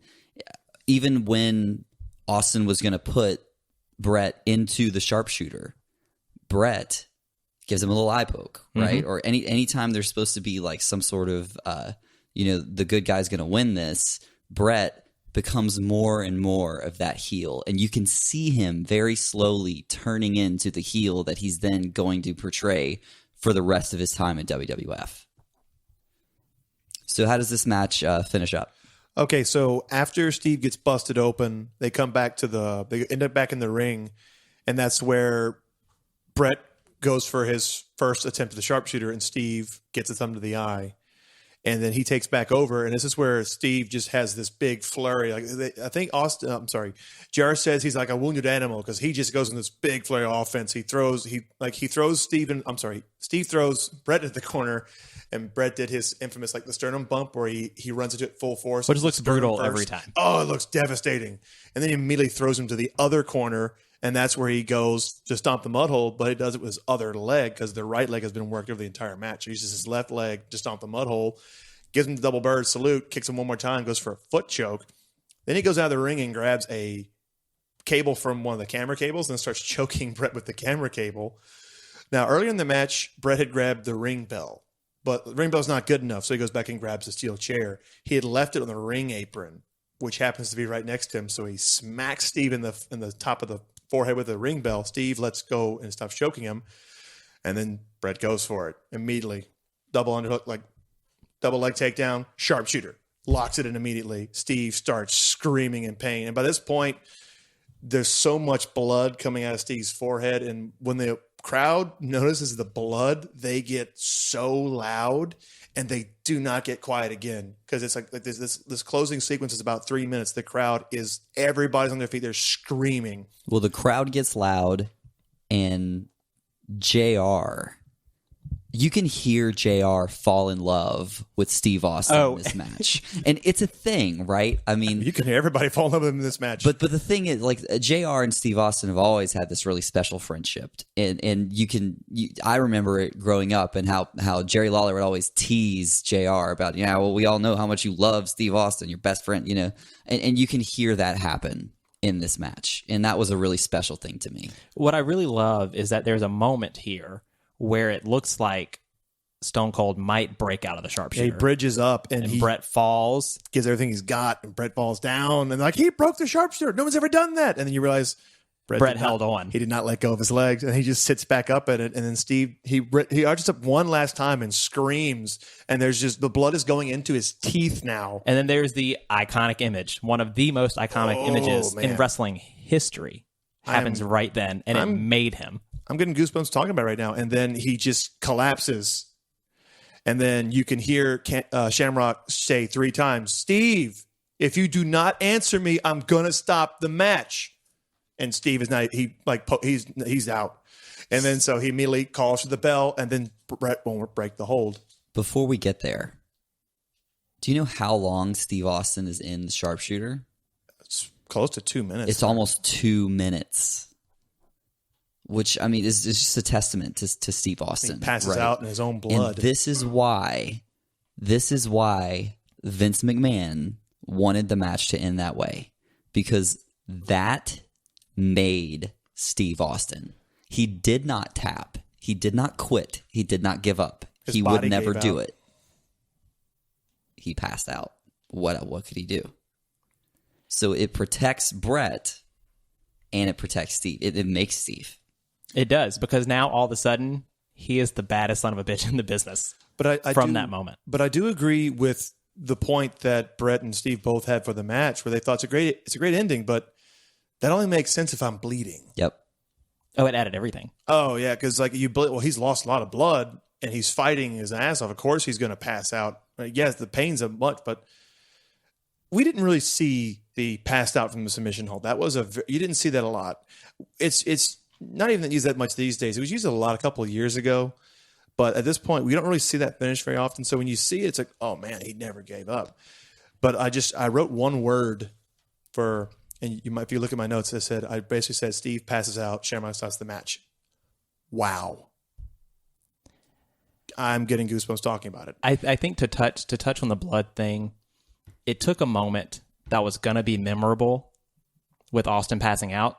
even when Austin was going to put Bret into the sharpshooter, Bret gives him a little eye poke, right? Mm-hmm. Or anytime there's supposed to be like some sort of, the good guy's going to win this, Bret becomes more and more of that heel. And you can see him very slowly turning into the heel that he's then going to portray for the rest of his time at WWF. So how does this match finish up? Okay, so after Steve gets busted open, they come back they end up back in the ring, and that's where Bret goes for his first attempt at the sharpshooter, and Steve gets a thumb to the eye. And then he takes back over, and this is where Steve just has this big flurry. Like, I think JR says he's like a wounded animal because he just goes in this big flurry of offense. Steve throws Bret into the corner, and Bret did his infamous, like, the sternum bump where he runs into it full force. Which looks brutal every time. Oh, it looks devastating. And then he immediately throws him to the other corner, and that's where he goes to stomp the mud hole, but he does it with his other leg because the right leg has been worked over the entire match. He uses his left leg to stomp the mud hole, gives him the double bird salute, kicks him one more time, goes for a foot choke. Then he goes out of the ring and grabs a cable from one of the camera cables and then starts choking Bret with the camera cable. Now, earlier in the match, Bret had grabbed the ring bell, but the ring bell's not good enough, so he goes back and grabs a steel chair. He had left it on the ring apron, which happens to be right next to him, so he smacks Steve in the top of the forehead with a ring bell. Steve lets go and stops choking him, and then Bret goes for it immediately. Double underhook, like double leg takedown, sharpshooter, locks it in immediately. Steve starts screaming in pain, and by this point, there's so much blood coming out of Steve's forehead, and when the crowd notices the blood, they get so loud, and they do not get quiet again because it's like this closing sequence is about 3 minutes. The crowd everybody's on their feet. They're screaming. Well, the crowd gets loud, and JR You can hear JR fall in love with Steve Austin in this match. And it's a thing, right? I mean, you can hear everybody fall in love with him in this match. But the thing is, like, JR and Steve Austin have always had this really special friendship. And I remember it growing up and how Jerry Lawler would always tease JR about, well, we all know how much you love Steve Austin, your best friend, and you can hear that happen in this match. And that was a really special thing to me. What I really love is that there's a moment here where it looks like Stone Cold might break out of the sharpshooter. He bridges up and Bret falls. Gives everything he's got, and Bret falls down. And he broke the sharpshooter. No one's ever done that. And then you realize Bret held on. He did not let go of his legs, and he just sits back up at it. And then Steve, he arches up one last time and screams. And there's just the blood is going into his teeth now. And then there's the iconic image, one of the most iconic images in wrestling history. Happens right then, and it made him. I'm getting goosebumps talking about it right now. And then he just collapses. And then you can hear Shamrock say 3 times, "Steve, if you do not answer me, I'm going to stop the match." And Steve is not, he's out. And then so he immediately calls for the bell, and then Bret won't break the hold. Before we get there, do you know how long Steve Austin is in the sharpshooter? It's close to 2 minutes. It's almost 2 minutes. Which, I mean, is just a testament to Steve Austin. He passes out in his own blood. And this is why Vince McMahon wanted the match to end that way. Because that made Steve Austin. He did not tap. He did not quit. He did not give up. He would never do it. He passed out. What could he do? So it protects Bret and it protects Steve. It makes Steve. It does, because now all of a sudden he is the baddest son of a bitch in the business. But that moment. But I do agree with the point that Bret and Steve both had for the match, where they thought it's a great ending, but that only makes sense if I'm bleeding. Yep. Oh, it added everything. Oh yeah, because he's lost a lot of blood and he's fighting his ass off. Of course he's going to pass out. Yes, the pain's a much, but we didn't really see the passed out from the submission hold. That was you didn't see that a lot. It's not even used that much these days. It was used a couple of years ago, but at this point we don't really see that finish very often. So when you see it, it's like, oh man, he never gave up. But I wrote one word for, and if you look at my notes, I basically said Steve passes out, Shamrock starts the match. Wow. I'm getting goosebumps talking about it. I think to touch on the blood thing, it took a moment that was going to be memorable with Austin passing out.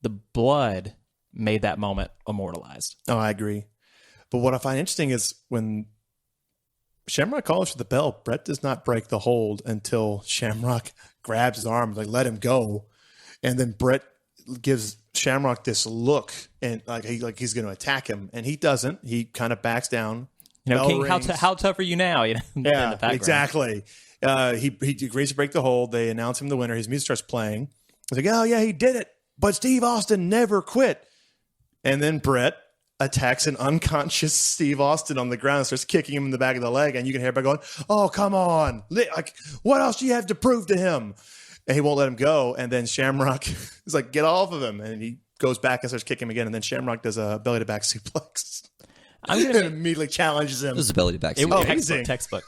The blood made that moment immortalized. Oh, I agree. But what I find interesting is when Shamrock calls for the bell, Bret does not break the hold until Shamrock grabs his arm, let him go. And then Bret gives Shamrock this look and he's going to attack him. And he doesn't. He kind of backs down. King, how tough are you now? Yeah, exactly. He agrees to break the hold. They announce him the winner. His music starts playing. He's like, oh yeah, he did it. But Steve Austin never quit. And then Bret attacks an unconscious Steve Austin on the ground and starts kicking him in the back of the leg. And you can hear everybody going, oh, come on. What else do you have to prove to him? And he won't let him go. And then Shamrock is like, get off of him. And he goes back and starts kicking him again. And then Shamrock does a belly-to-back suplex. And immediately challenges him. It was a belly-to-back suplex. Textbook.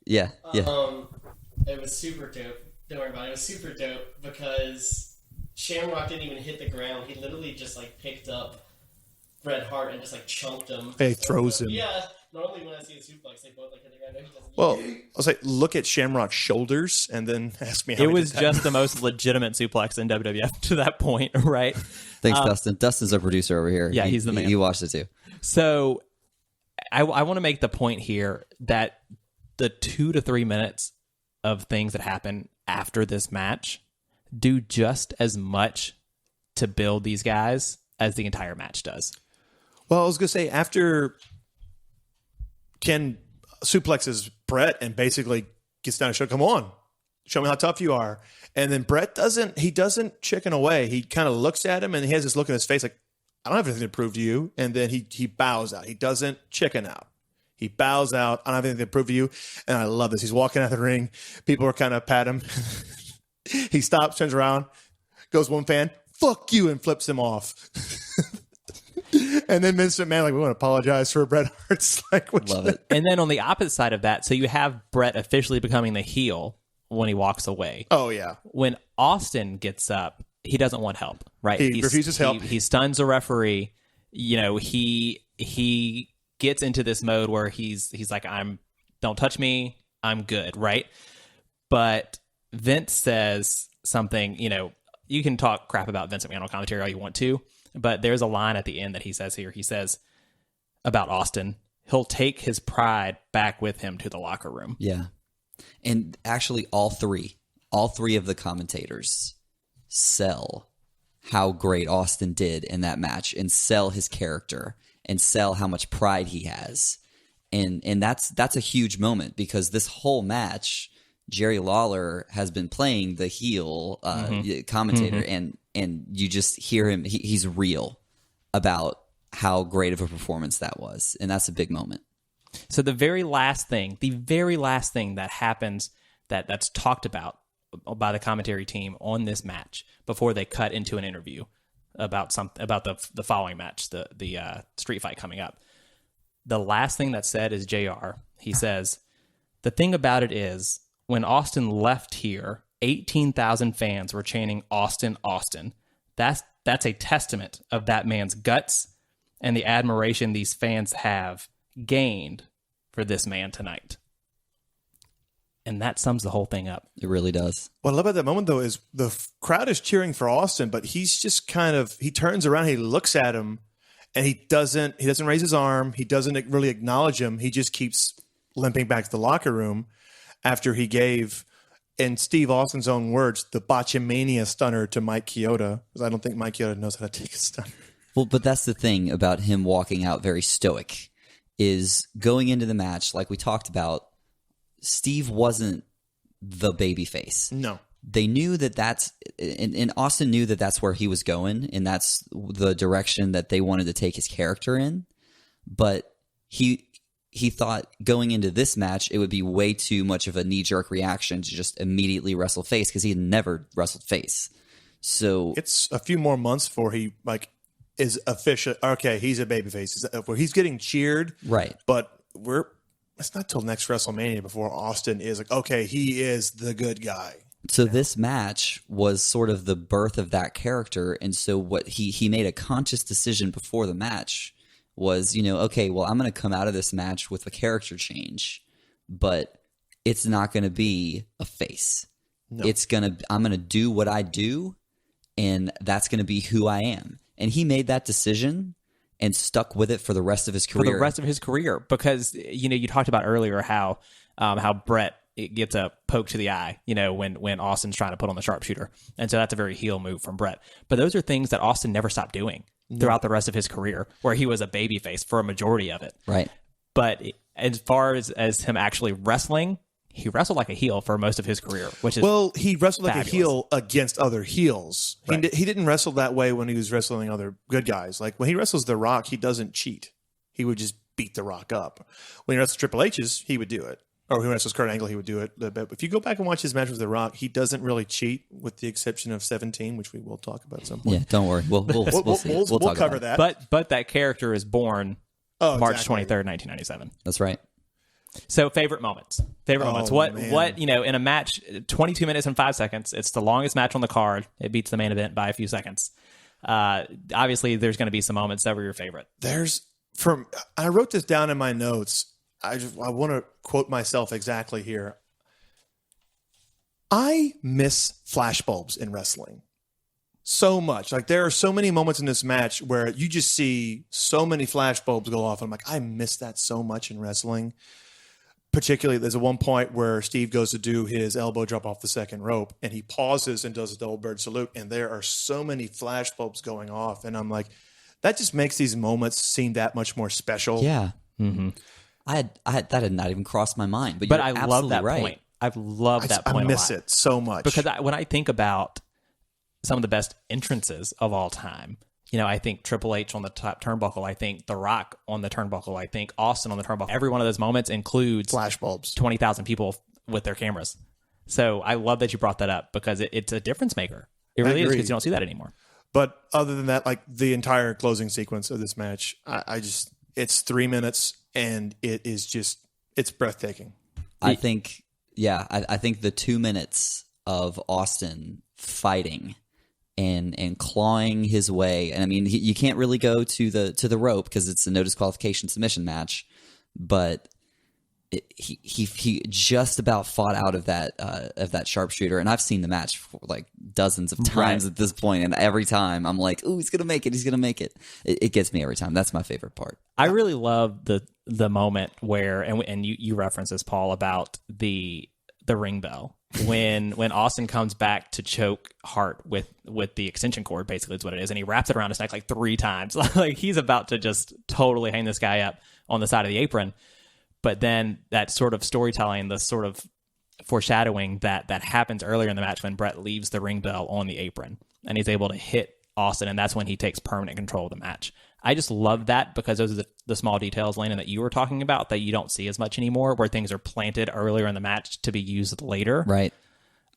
Yeah. It was super dope. Don't worry about it. It was super dope because Shamrock didn't even hit the ground. He literally just picked up Bret Hart and just chunked him. He throws him. Yeah. Normally when I see a suplex, they both hit the ground. Well, I was like, look at Shamrock's shoulders and then ask me how it was just the most legitimate suplex in WWF to that point, right? Thanks, Dustin. Dustin's our producer over here. Yeah, he's the man. He watched it too. So I want to make the point here that the 2 to 3 minutes of things that happen after this match do just as much to build these guys as the entire match does. Well, I was going to say, after Ken suplexes Bret and basically gets down and show, come on, show me how tough you are. And then Bret doesn't chicken away. He kind of looks at him and he has this look in his face like, I don't have anything to prove to you. And then he bows out. He doesn't chicken out. He bows out. I don't have anything to prove to you. And I love this. He's walking out of the ring. People are kind of pat him. He stops, turns around, goes one fan, fuck you, and flips him off. And then Vince McMahon, like, we want to apologize for Bret Hart's language. Love it. And then on the opposite side of that, so you have Bret officially becoming the heel when he walks away. Oh, yeah. When Austin gets up, he doesn't want help, right? He refuses help. He stuns the referee. You know, he gets into this mode where he's like, don't touch me, I'm good, right? But Vince says something, you know, you can talk crap about Vince McMahon on commentary all you want to, but there's a line at the end that he says here. He says about Austin, he'll take his pride back with him to the locker room. Yeah. And actually all three of the commentators sell how great Austin did in that match and sell his character and sell how much pride he has. And that's a huge moment because this whole match, Jerry Lawler has been playing the heel commentator and you just hear him. He's real about how great of a performance that was. And that's a big moment. So the very last thing that happens that's talked about by the commentary team on this match before they cut into an interview about the following match, the street fight coming up. The last thing that's said is JR. He says, the thing about it is when Austin left here, 18,000 fans were chanting Austin, Austin. That's a testament of that man's guts and the admiration these fans have gained for this man tonight. And that sums the whole thing up. It really does. What I love about that moment, though, is the crowd is cheering for Austin, but he's just he turns around, he looks at him, and he doesn't raise his arm. He doesn't really acknowledge him. He just keeps limping back to the locker room after he gave, in Steve Austin's own words, the botchamania stunner to Mike Chioda, because I don't think Mike Chioda knows how to take a stunner. Well, but that's the thing about him walking out very stoic is going into the match, like we talked about, Steve wasn't the babyface. No. They knew and Austin knew that that's where he was going, and that's the direction that they wanted to take his character in. But he thought going into this match, it would be way too much of a knee-jerk reaction to just immediately wrestle face because he had never wrestled face. So it's a few more months before he is official. Okay, he's a babyface. Where he's getting cheered, right? But it's not till next WrestleMania before Austin is like, okay, he is the good guy. So this match was sort of the birth of that character, and so what he made a conscious decision before the match was, okay, well, I'm going to come out of this match with a character change, but it's not going to be a face. No. I'm going to do what I do, and that's going to be who I am. And he made that decision and stuck with it for the rest of his career. For the rest of his career, because you talked about earlier how Bret gets a poke to the eye, when Austin's trying to put on the sharpshooter, and so that's a very heel move from Bret. But those are things that Austin never stopped doing throughout the rest of his career, where he was a babyface for a majority of it. Right. But as far as him actually wrestling, he wrestled like a heel for most of his career, which is he wrestled like a heel against other heels. Right. He didn't wrestle that way when he was wrestling other good guys. Like when he wrestles The Rock, he doesn't cheat. He would just beat The Rock up. When he wrestles Triple H's, he would do it. Or when he wrestles Kurt Angle, he would do it. But if you go back and watch his match with The Rock, he doesn't really cheat, with the exception of 17, which we will talk about at some point. Yeah, don't worry. We'll see. We'll talk cover about that. But that character is born March exactly. 23rd, 1997. That's right. So favorite moments. What man. In a match, 22 minutes and 5 seconds. It's the longest match on the card. It beats the main event by a few seconds. Obviously, there's going to be some moments that were your favorite. I wrote this down in my notes. I want to quote myself exactly here. I miss flashbulbs in wrestling so much. Like there are so many moments in this match where you just see so many flashbulbs go off. And I'm like, I miss that so much in wrestling. Particularly, there's a one point where Steve goes to do his elbow drop off the second rope, and he pauses and does a double bird salute, and there are so many flashbulbs going off, and I'm like, that just makes these moments seem that much more special. Yeah. Mm-hmm. that had not even crossed my mind, but I love that right. point. I love that point. I miss it so much because when I think about some of the best entrances of all time, I think Triple H on the top turnbuckle. I think The Rock on the turnbuckle. I think Austin on the turnbuckle. Every one of those moments includes flashbulbs. 20,000 people with their cameras. So I love that you brought that up because it's a difference maker. It really is, because you don't see that anymore. But other than that, like the entire closing sequence of this match, I just, it's 3 minutes and it is just, it's breathtaking. I think, I think the 2 minutes of Austin fighting and clawing his way, and I mean, you can't really go to the rope because it's a no disqualification submission match, but he just about fought out of that sharpshooter, and I've seen the match for like dozens of times at this point, and every time I'm like, "Ooh, he's gonna make it! He's gonna make it!" It gets me every time. That's my favorite part. I really love the moment where, and you reference this, Paul, about the ring bell when Austin comes back to choke Hart with the extension cord, basically is what it is, and he wraps it around his neck like 3 times, like he's about to just totally hang this guy up on the side of the apron. But then that sort of storytelling, the sort of foreshadowing that happens earlier in the match when Bret leaves the ring bell on the apron and he's able to hit Austin, and that's when he takes permanent control of the match. I just love that because those are the small details, Landon, that you were talking about that you don't see as much anymore, where things are planted earlier in the match to be used later. Right.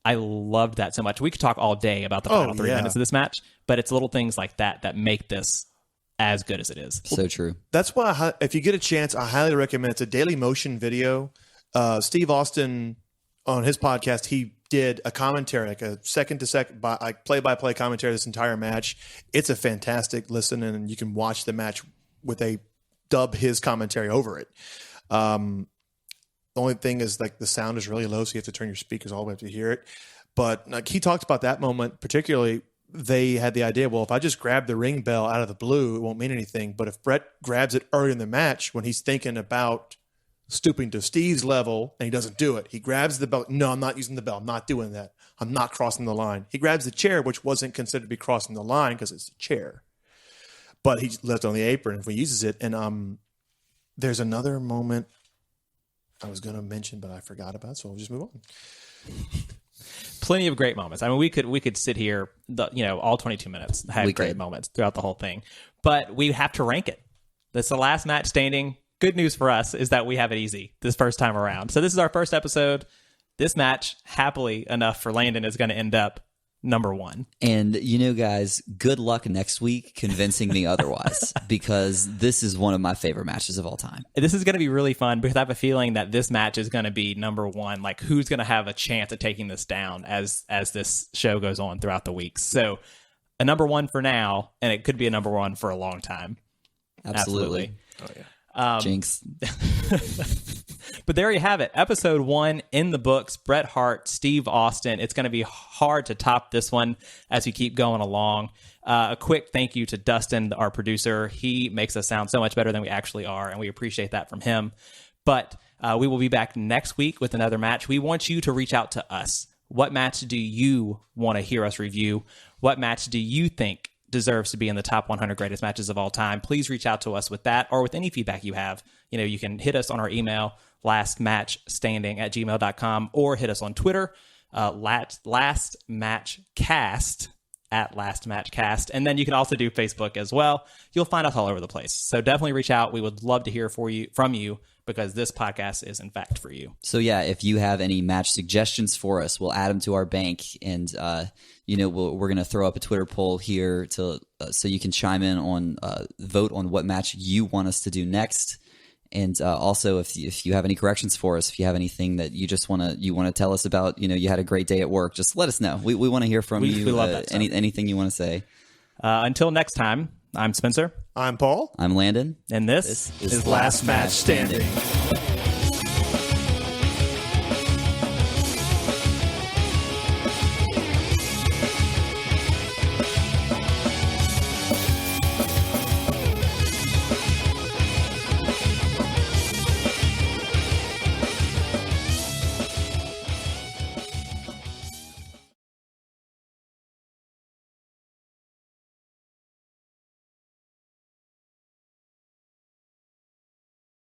I loved that so much. We could talk all day about the final 3 minutes of this match, but it's little things like that make this as good as it is. So true. That's why, if you get a chance, I highly recommend. It's a Daily Motion video. Steve Austin, on his podcast, he did a commentary, like a second-to-second, like play-by-play commentary of this entire match. It's a fantastic listen, and you can watch the match with his commentary over it. The only thing is, like, the sound is really low, so you have to turn your speakers all the way up to hear it. But like he talked about that moment particularly. They had the idea, well, if I just grab the ring bell out of the blue, it won't mean anything. But if Bret grabs it early in the match when he's thinking about stooping to Steve's level and he doesn't do it, he grabs the bell. No, I'm not using the bell. I'm not doing that. I'm not crossing the line. He grabs the chair, which wasn't considered to be crossing the line because it's a chair. But he left it on the apron if he uses it. And there's another moment I was going to mention, but I forgot about, so I'll just move on. Plenty of great moments. I mean, we could sit here, all 22 minutes, have great moments throughout the whole thing. But we have to rank it. That's the last match standing. Good news for us is that we have it easy this first time around. So this is our first episode. This match, happily enough for Landon, is going to end up number 1. And, guys, good luck next week convincing me otherwise, because this is one of my favorite matches of all time. This is going to be really fun because I have a feeling that this match is going to be number 1. Like, who's going to have a chance at taking this down as this show goes on throughout the weeks? So a number 1 for now, and it could be a number 1 for a long time. Absolutely. Oh, yeah. Jinx. But there you have it. Episode 1 in the books. Bret Hart, Steve Austin. It's going to be hard to top this one as we keep going along. A quick thank you to Dustin, our producer. He makes us sound so much better than we actually are, and we appreciate that from him. But we will be back next week with another match. We want you to reach out to us. What match do you want to hear us review? What match do you think deserves to be in the top 100 greatest matches of all time? Please reach out to us with that or with any feedback you have. You can hit us on our email, lastmatchstanding@gmail.com, or hit us on Twitter, lastmatchcast @lastmatchcast. And then you can also do Facebook as well. You'll find us all over the place. So definitely reach out. We would love to hear from you because this podcast is in fact for you. So yeah, if you have any match suggestions for us, we'll add them to our bank, and we're going to throw up a Twitter poll here so you can chime in on vote on what match you want us to do next. And also, if you have any corrections for us, if you have anything that you just want to tell us about, you had a great day at work, just let us know. We want to hear from you. We love that stuff. Anything you want to say. Until next time, I'm Spencer. I'm Paul. I'm Landon. And this is Last Match Standing.